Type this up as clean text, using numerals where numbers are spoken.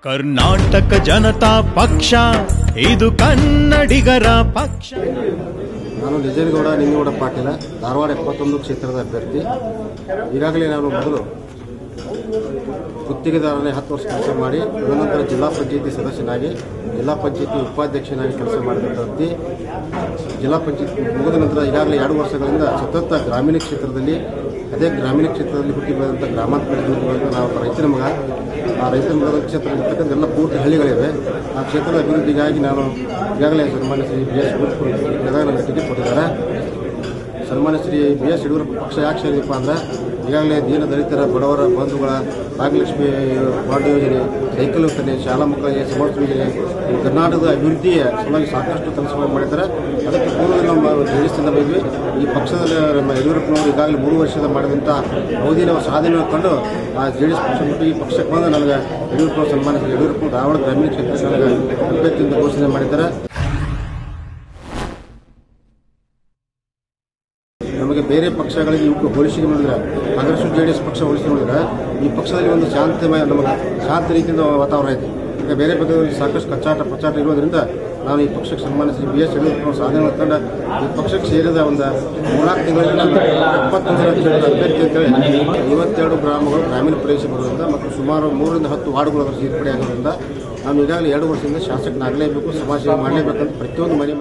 ಕರ್ನಾಟಕ ಜನತಾ ಪಕ್ಷ ಇದು ಕನ್ನಡಿಗರ ಪಕ್ಷ. ನಾನು ನಿಜೇಗೌಡ ನಿಂಗೇಗೌಡ ಪಾಟೀಲ, ಧಾರವಾಡ 71 ಕ್ಷೇತ್ರದ ಅಭ್ಯರ್ಥಿ. ಈಗಾಗಲೇ ನಾನು ಮೊದಲು ಗುತ್ತಿಗೆದಾರನೇ 10 ವರ್ಷ ಕೆಲಸ ಮಾಡಿ ತದನಂತರ ಜಿಲ್ಲಾ ಪಂಚಾಯತಿ ಸದಸ್ಯನಾಗಿ, ಜಿಲ್ಲಾ ಪಂಚಾಯತಿ ಉಪಾಧ್ಯಕ್ಷನಾಗಿ ಕೆಲಸ ಮಾಡಿದ ವ್ಯಕ್ತಿ. ಜಿಲ್ಲಾ ಪಂಚಾಯತ್ ಮುಗಿದ ನಂತರ ಈಗಾಗಲೇ 2 ವರ್ಷಗಳಿಂದ ಸತತ ಗ್ರಾಮೀಣ ಕ್ಷೇತ್ರದಲ್ಲಿ, ಅದೇ ಗ್ರಾಮೀಣ ಕ್ಷೇತ್ರದಲ್ಲಿ ಹುಟ್ಟಿ ಬೆಳೆದಂಥ ಗ್ರಾಮಾಂತರ ಜನತೆಗಳಿಂದ ನಾವು ರೈತರ ಮಗ. ಆ ರೈತರ ಮಗದ ಕ್ಷೇತ್ರದಲ್ಲಿರ್ತಕ್ಕಂಥ ಎಲ್ಲ ಪೂರ್ತಿ ಹಳ್ಳಿಗಳಿವೆ. ಆ ಕ್ಷೇತ್ರದ ಅಭಿವೃದ್ಧಿಗಾಗಿ ನಾನು ಈಗಾಗಲೇ ಸನ್ಮಾನ್ಯ ಶ್ರೀ ಬಿ ಎಸ್ ಯಡಿಯೂರಪ್ಪ ನನಗೆ ಟಿಕೆಟ್ ಕೊಟ್ಟಿದ್ದಾರೆ. ಸನ್ಮಾನ್ಯ ಶ್ರೀ ಬಿ ಎಸ್ ಯಡಿಯೂರಪ್ಪ ಪಕ್ಷ ಯಾಕೆ ಸೇರಿದಪ್ಪ ಅಂದರೆ, ಈಗಾಗಲೇ ದೀನ ದಲಿತರ ಬಡವರ ಬಂಧುಗಳ ಭಾಗ್ಯಲಕ್ಷ್ಮಿ ಬಾಂಡ್ ಯೋಜನೆ, ಸೈಕಲ್ ಯೋಜನೆ, ಶಾಲಾ ಮಕ್ಕಳಿಗೆ ಸಮರ್ಥ ಯೋಜನೆ, ಕರ್ನಾಟಕದ ಅಭಿವೃದ್ಧಿಯ ಸಲುವಾಗಿ ಸಾಕಷ್ಟು ಕೆಲಸಗಳನ್ನು ಮಾಡಿದ್ದಾರೆ. ಅದಕ್ಕೆ ಪೂರ್ವದಲ್ಲಿ ನಮ್ಮ ಜೆಡಿಎಸ್ನಿಂದ ಬಂದ್ವಿ. ಈ ಪಕ್ಷದಲ್ಲಿ ನಮ್ಮ ಯಡಿಯೂರಪ್ಪನವರು ಈಗಾಗಲೇ 3 ವರ್ಷದ ಮಾಡಿದಂಥ ಅವಧಿಯ ಸಾಧನೆಯನ್ನು ಕಂಡು ಆ ಜೆಡಿಎಸ್ ಪಕ್ಷ ಬಿಟ್ಟು ಈ ಪಕ್ಷಕ್ಕೆ ಬಂದು ನನಗೆ ಯಡಿಯೂರಪ್ಪ ಸನ್ಮಾನ್ಯ ಯಡಿಯೂರಪ್ಪ ಧಾರವಾಡ ಗ್ರಾಮೀಣ ಕ್ಷೇತ್ರಕ್ಕೆ ನನಗೆ ಅಭ್ಯರ್ಥಿಯಿಂದ ಘೋಷಣೆ ಮಾಡಿದ್ದಾರೆ. ನಮಗೆ ಬೇರೆ ಪಕ್ಷಗಳಿಗೆ ಇವಕ್ಕೆ ಹೋಲಿಸಿ ನೋಡಿದ್ರೆ, ಕಾಂಗ್ರೆಸ್ ಜೆಡಿಎಸ್ ಪಕ್ಷ ಹೋಲಿಸಿ ನೋಡಿದ್ರೆ ಈ ಪಕ್ಷದಲ್ಲಿ ಒಂದು ಶಾಂತಿಮಯ, ನಮಗೆ ಶಾಂತ ರೀತಿಯಿಂದ ವಾತಾವರಣ ಇದೆ. ಈಗ ಬೇರೆ ಪಕ್ಷದಲ್ಲಿ ಸಾಕಷ್ಟು ಕಚ್ಚಾಟ ಪಚ್ಚಾಟ ಇರೋದ್ರಿಂದ ನಾನು ಈ ಪಕ್ಷಕ್ಕೆ ಸನ್ಮಾನ್ಯ ಶ್ರೀ ಬಿ ಎಸ್ ಯಡಿಯೂರಪ್ಪ ಸಾಧನೆ ಮಾಡ್ಕೊಂಡು ಈ ಪಕ್ಷಕ್ಕೆ ಸೇರಿದ ಒಂದು 3-4 ತಿಂಗಳಲ್ಲಿ ನಾನು 71 ಕ್ಷೇತ್ರದ ಅಭ್ಯರ್ಥಿ ಅಂತೇಳಿ 52 ಗ್ರಾಮಗಳು ಗ್ರಾಮೀಣ ಪ್ರದೇಶ ಬರೋದ್ರಿಂದ ಮತ್ತು ಸುಮಾರು 3ರಿಂದ 10 ವಾರ್ಡ್ಗಳು ಅದರ ಸೇರ್ಪಡೆ ಆಗೋದ್ರಿಂದ ನಾನು ಈಗಾಗಲೇ 2 ವರ್ಷದಿಂದ ಶಾಸಕನಾಗಲೇಬೇಕು, ಸಮಾಜ ಸೇವೆ ಮಾಡಲೇಬೇಕಂತ ಪ್ರತಿಯೊಂದು ಮನೆ